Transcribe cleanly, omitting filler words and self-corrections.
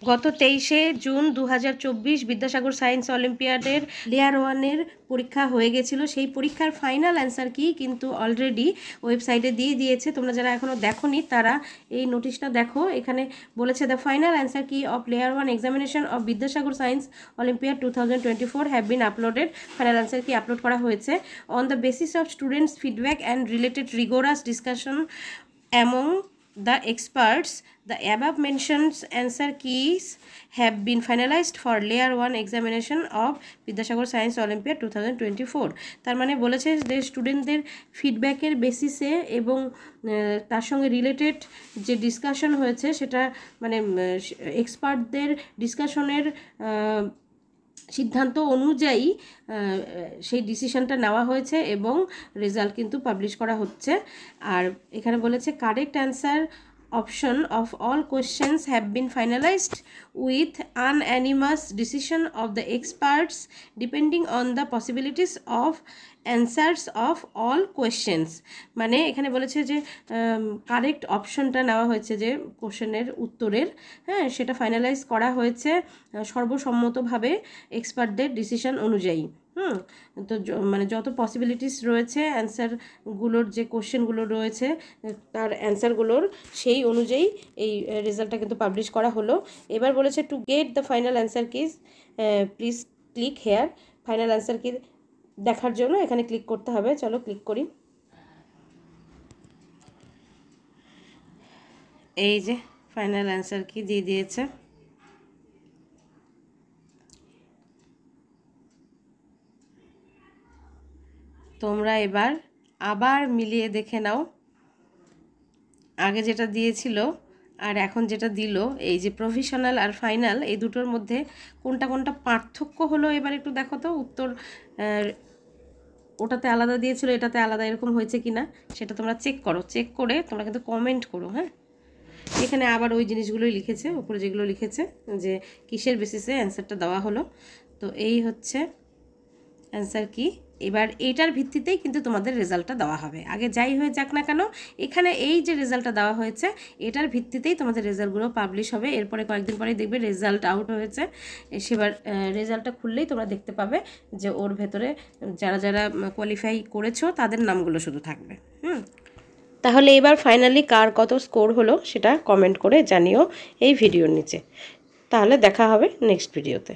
গত 23শে June 2024 Vidyasagar science অলিম্পিয়াডের layer 1-এর পরীক্ষা হয়ে গেছিল। সেই পরীক্ষার ফাইনাল অ্যান্সার কি কিন্তু অলরেডি ওয়েবসাইটে দিয়ে দিয়েছে। তোমরা যারা এখনও দেখোনি তারা এই নোটিশটা দেখো। এখানে বলেছে দ্য ফাইনাল অ্যান্সার কি of layer 1 examination of Vidyasagar science olympiad 2024 have been uploaded. Final answer কি আপলোড করা হয়েছে on the basis of students feedback and related rigorous discussion among the experts. The above mentioned answer keys have been finalized for layer 1 examination of Vidyasagar science olympiad 2024। তার মানে বলেছে যে স্টুডেন্টদের ফিডব্যাকের বেসিসে এবং তার সঙ্গে রিলেটেড যে ডিসকাশন হয়েছে সেটা মানে এক্সপার্টদের ডিসকাশনের সিদ্ধান্ত অনুযায়ী সেই ডিসিশনটা নেওয়া হয়েছে এবং রেজাল্ট কিন্তু পাবলিশ করা হচ্ছে। আর এখানে বলেছে correct answer option of all questions have been finalized with unanimous decision of the experts depending on the possibilities of answers of all questions। মানে এখানে বলেছে যে কারেক্ট অপশনটা নেওয়া হয়েছে যে কোশ্চেনের উত্তরের, হ্যাঁ, সেটা ফাইনালাইজ করা হয়েছে সর্বসম্মতভাবে এক্সপার্টদের ডিসিশন অনুযায়ী। তো মানে যত পসিবিলিটিস রয়েছে অ্যান্সারগুলোর যে কোশ্চেনগুলো রয়েছে তার অ্যান্সারগুলোর সেই অনুযায়ী এই রেজাল্টটা কিন্তু পাবলিশ করা হলো। এবার বলেছে to get the final answer keys please click here. Final answer কি দেখার জন্য এখানে ক্লিক করতে হবে। চলো ক্লিক করি। এই যে ফাইনাল অ্যান্সার কি দিয়ে দিয়েছে। তোমরা এবার আবার মিলিয়ে দেখে নাও আগে যেটা দিয়েছিল আর এখন যেটা দিল, এই যে প্রফেশনাল আর ফাইনাল এই দুটোর মধ্যে কোনটা কোনটা পার্থক্য হলো এবার একটু দেখো তো। উত্তর ওটাতে আলাদা দিয়েছিল, এটাতে আলাদা, এরকম হয়েছে কি না সেটা তোমরা চেক করো। চেক করে তোমরা কিন্তু কমেন্ট করো। হ্যাঁ, এখানে আবার ওই জিনিসগুলোই লিখেছে, উপরে যেগুলো লিখেছে যে কিসের বেসিসে অ্যান্সারটা দেওয়া হলো। তো এই হচ্ছে অ্যান্সার কি। এবার এইটার ভিত্তিতেই কিন্তু তোমাদের রেজাল্টটা দেওয়া হবে। আগে যাই হয়ে যাক না কেন এখানে এই যে রেজাল্টটা দেওয়া হয়েছে এটার ভিত্তিতেই তোমাদের রেজাল্টগুলো পাবলিশ হবে। এরপরে কয়েকদিন পরেই দেখবে রেজাল্ট আউট হয়েছে। সেবার রেজাল্টটা খুললেই তোমরা দেখতে পাবে যে ওর ভেতরে যারা যারা কোয়ালিফাই করেছো তাদের নামগুলো শুধু থাকবে। তাহলে এবার ফাইনালি কার কত স্কোর হলো সেটা কমেন্ট করে জানিও এই ভিডিওর নিচে। তাহলে দেখা হবে নেক্সট ভিডিওতে।